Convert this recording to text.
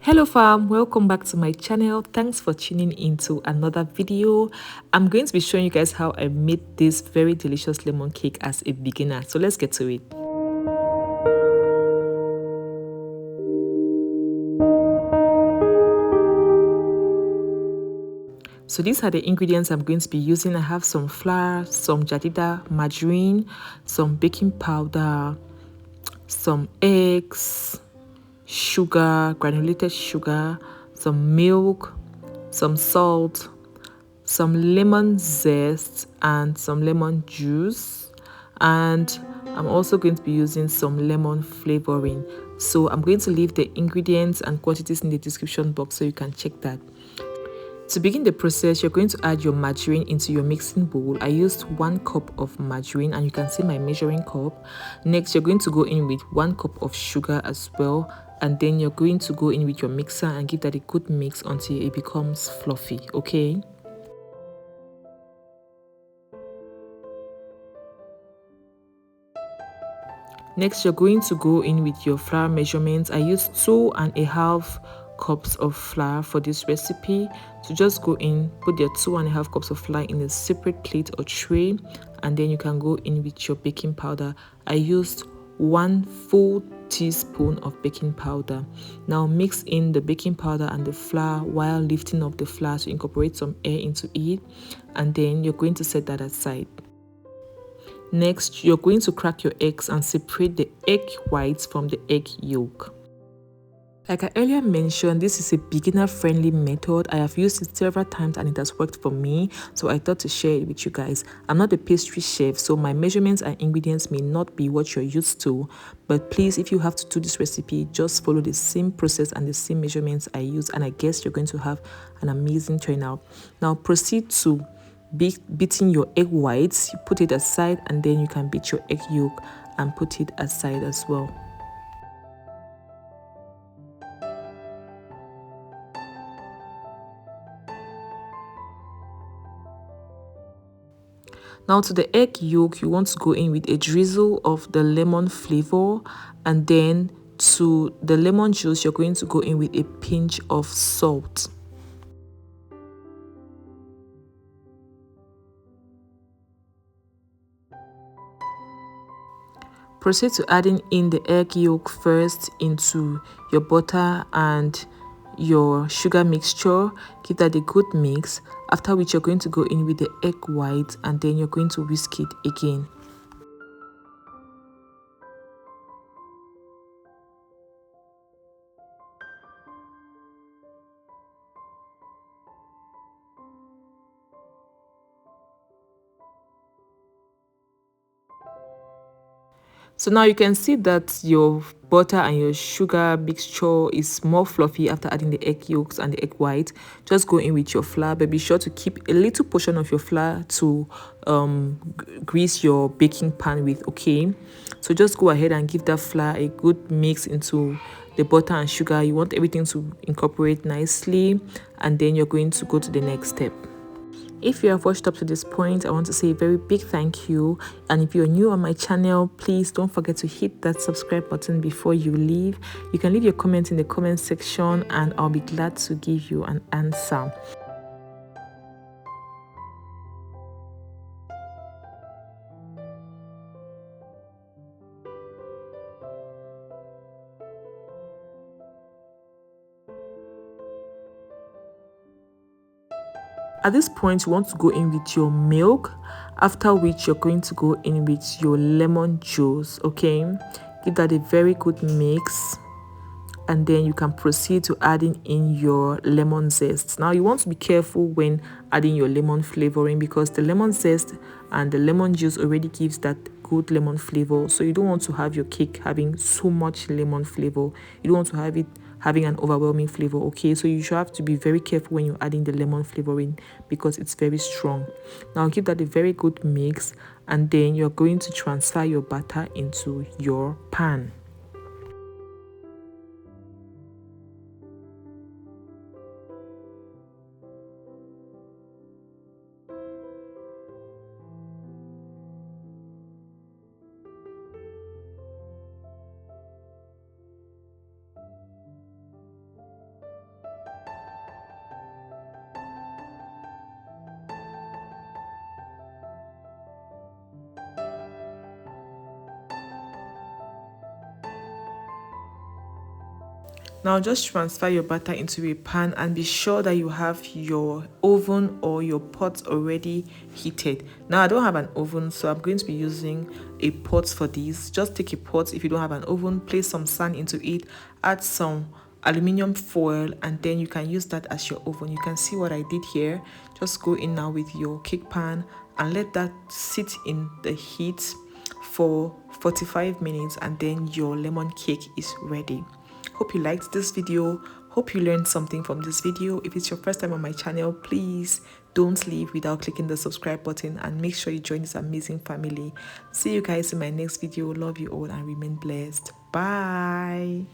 Hello fam, welcome back to my channel. Thanks for tuning into another video. I'm going to be showing you guys how I made this very delicious lemon cake as a beginner. So let's get to it. So these are the ingredients I'm going to be using. I have some flour, some jadida, margarine, some baking powder, some eggs, sugar, granulated sugar, some milk, some salt, some lemon zest, and some lemon juice. And I'm also going to be using some lemon flavoring. So I'm going to leave the ingredients and quantities in the description box so you can check that. To begin the process, you're going to add your margarine into your mixing bowl. I used 1 cup of margarine and you can see my measuring cup. Next, you're going to go in with 1 cup of sugar as well, and then you're going to go in with your mixer and give that a good mix until it becomes fluffy, okay? Next, you're going to go in with your flour measurements. I used 2.5 cups of flour for this recipe. So just go in, put your 2.5 cups of flour in a separate plate or tray, and then you can go in with your baking powder. I used 1 full teaspoon of baking powder. Now mix in the baking powder and the flour while lifting up the flour to incorporate some air into it, and then you're going to set that aside. Next, you're going to crack your eggs and separate the egg whites from the egg yolk. Like I earlier mentioned, this is a beginner-friendly method. I have used it several times and it has worked for me, so I thought to share it with you guys. I'm not a pastry chef, so my measurements and ingredients may not be what you're used to, but please, if you have to do this recipe, just follow the same process and the same measurements I use, and I guess you're going to have an amazing turnout. Now proceed to beating your egg whites. You put it aside, and then you can beat your egg yolk and put it aside as well. Now to the egg yolk, you want to go in with a drizzle of the lemon flavor, and then to the lemon juice, you're going to go in with a pinch of salt. Proceed to adding in the egg yolk first into your butter and your sugar mixture. Give that a good mix, after which you're going to go in with the egg white, and then you're going to whisk it again. So now you can see that your butter and your sugar mixture is more fluffy after adding the egg yolks and the egg white. Just go in with your flour, but be sure to keep a little portion of your flour to grease your baking pan with, okay? So just go ahead and give that flour a good mix into the butter and sugar. You want everything to incorporate nicely, and then you're going to go to the next step. If you have watched up to this point, I want to say a very big thank you. And if you're new on my channel, please don't forget to hit that subscribe button before you leave. You can leave your comment in the comment section and I'll be glad to give you an answer. At this point, you want to go in with your milk, after which you're going to go in with your lemon juice, okay? Give that a very good mix, and then you can proceed to adding in your lemon zest. Now you want to be careful when adding your lemon flavoring, because the lemon zest and the lemon juice already gives that good lemon flavor, so you don't want to have your cake having so much lemon flavor. You don't want to have it having an overwhelming flavor, okay? So you should have to be very careful when you're adding the lemon flavoring, because it's very strong. Now give that a very good mix, and then you're going to transfer your batter into your pan. Now just transfer your batter into a pan and be sure that you have your oven or your pot already heated. Now I don't have an oven, so I'm going to be using a pot for this. Just take a pot. If you don't have an oven, place some sand into it, add some aluminium foil, and then you can use that as your oven. You can see what I did here. Just go in now with your cake pan and let that sit in the heat for 45 minutes, and then your lemon cake is ready. Hope you liked this video. Hope you learned something from this video. If it's your first time on my channel, please don't leave without clicking the subscribe button, and make sure you join this amazing family. See you guys in my next video. Love you all and remain blessed. Bye.